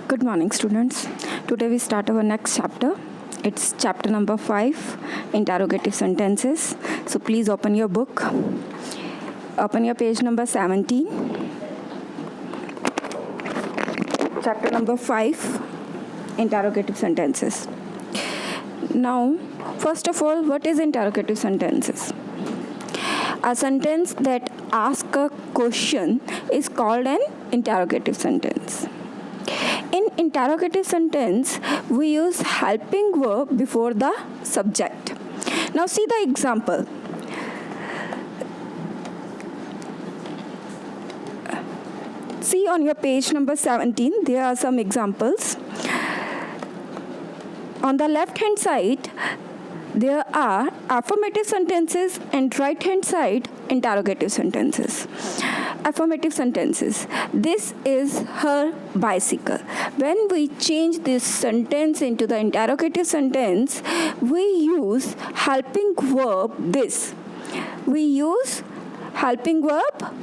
Good morning, students. Today we start our next chapter. It's chapter number 5, interrogative sentences. So please open your book. Open your page number 17. Chapter number 5, interrogative sentences. Now, first of all, what is interrogative sentences? A sentence that asks a question is called an interrogative sentence. In interrogative sentence, we use helping verb before the subject. Now see the example. See on your page number 17, there are some examples. On the left hand side, there are affirmative sentences and right hand side interrogative sentences. Affirmative sentences. This is her bicycle. When we change this sentence into the interrogative sentence, we use helping verb this. We use helping verb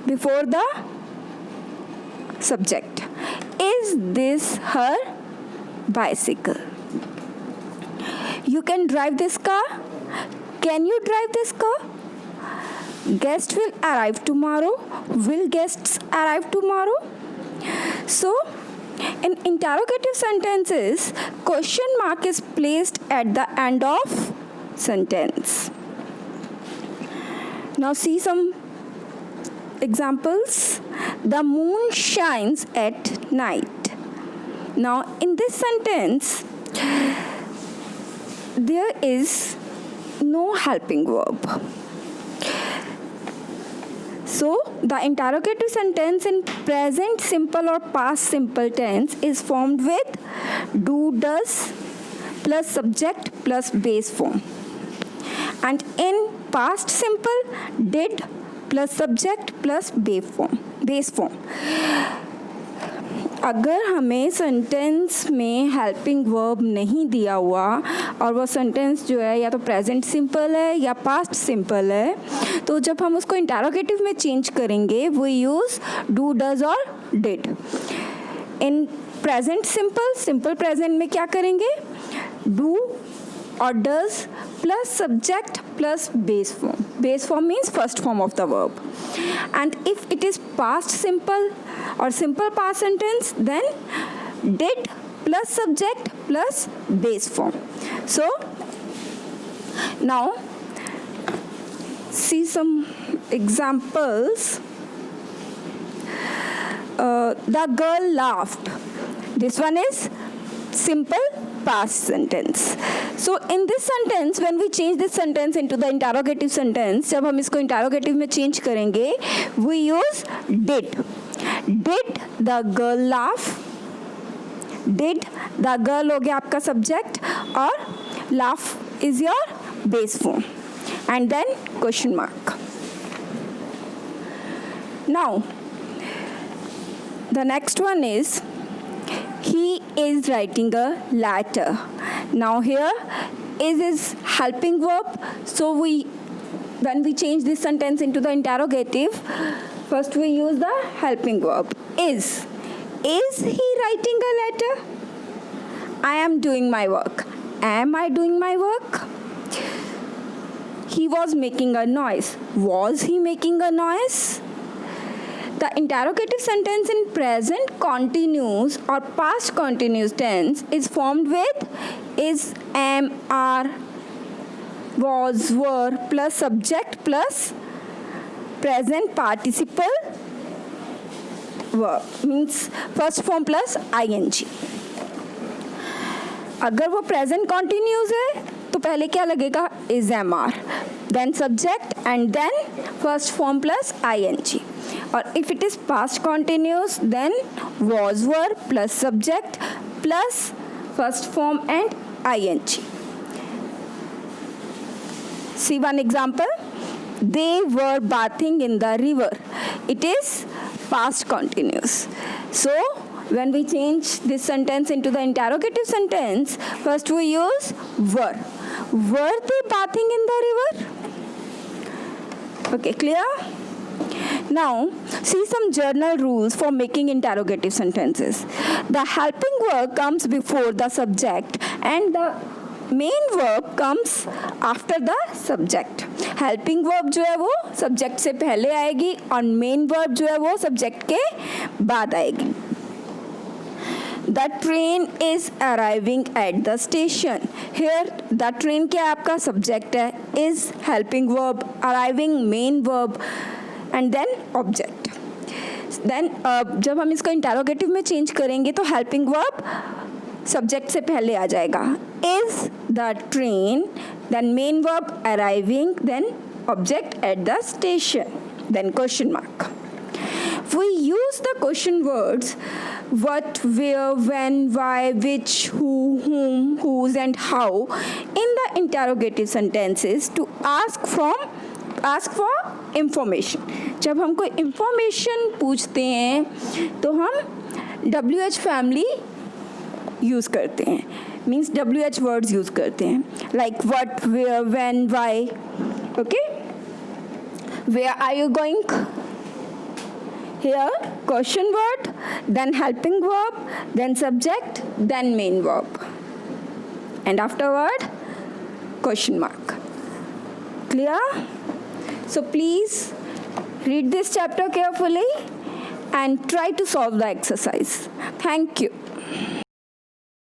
before the subject. Is this her bicycle? You can drive this car. Can you drive this car? Guest will arrive tomorrow. Will guests arrive tomorrow? So, in interrogative sentences, question mark is placed at the end of sentence. Now see some examples. The moon shines at night. Now in this sentence, there is no helping verb. So, the interrogative sentence in present simple or past simple tense is formed with do, does plus subject plus base form. And in past simple, did plus subject plus base form. अगर हमें sentence में helping verb नहीं दिया हुआ और वो sentence जो है या तो प्रेजेंट सिंपल है या पास्ट सिंपल है, तो जब हम उसको इंटरोगेटिव में चेंज करेंगे वो यूज़ डू, डज और did. In present simple present में क्या करेंगे? डू और does plus subject plus base form. Base form means first form of the verb. And if it is past simple or simple past sentence, then did plus subject plus base form. So now see some examples. The girl laughed. This one is simple past sentence. So in this sentence, when we change this sentence into the interrogative sentence, जब हम इसको interrogative में change करेंगे, we use did. Did the girl laugh? Did the girl हो गया आपका subject और laugh is your base form. And then question mark. Now, the next one is he is writing a letter. Now here is helping verb. So when we change this sentence into the interrogative, first we use the helping verb. Is he writing a letter? I am doing my work. Am I doing my work? He was making a noise. Was he making a noise? The interrogative sentence in present continuous or past continuous tense is formed with is, am, are, was, were plus subject plus present participle verb. Means first form plus ing. अगर वो present continuous है तो पहले क्या लगेगा? is, am, are. Then subject and then first form plus ing. Or if it is past continuous, then was, were plus subject plus first form and ing. See one example. They were bathing in the river. It is past continuous. So when we change this sentence into the interrogative sentence, first we use were. Were they bathing in the river? Okay, clear? Now, see some journal rules for making interrogative sentences. The helping verb comes before the subject and the main verb comes after the subject. Helping verb जो है वो subject से पहले आएगी और main verb जो है वो सब्जेक्ट के बाद आएगी. The train is arriving at the station. Here the train क्या आपका सब्जेक्ट है, is helping verb, arriving main verb and then object. Then जब हम इसको इंटेरोगेटिव में चेंज करेंगे तो हेल्पिंग वर्ब सब्जेक्ट से पहले आ जाएगा. Is the train, then main verb arriving, then object at the station, then question mark. We use the question words what, where, when, why, which, who, whom, whose and how in the interrogative sentences to ask for information. जब हम कोई information पूछते हैं तो हम WH family use करते हैं, means WH words use करते हैं, like what, where, when, why. Okay, where are you going? Here question word, then helping verb, then subject, then main verb, and afterward question mark. Clear? So please read this chapter carefully and try to solve the exercise. Thank you.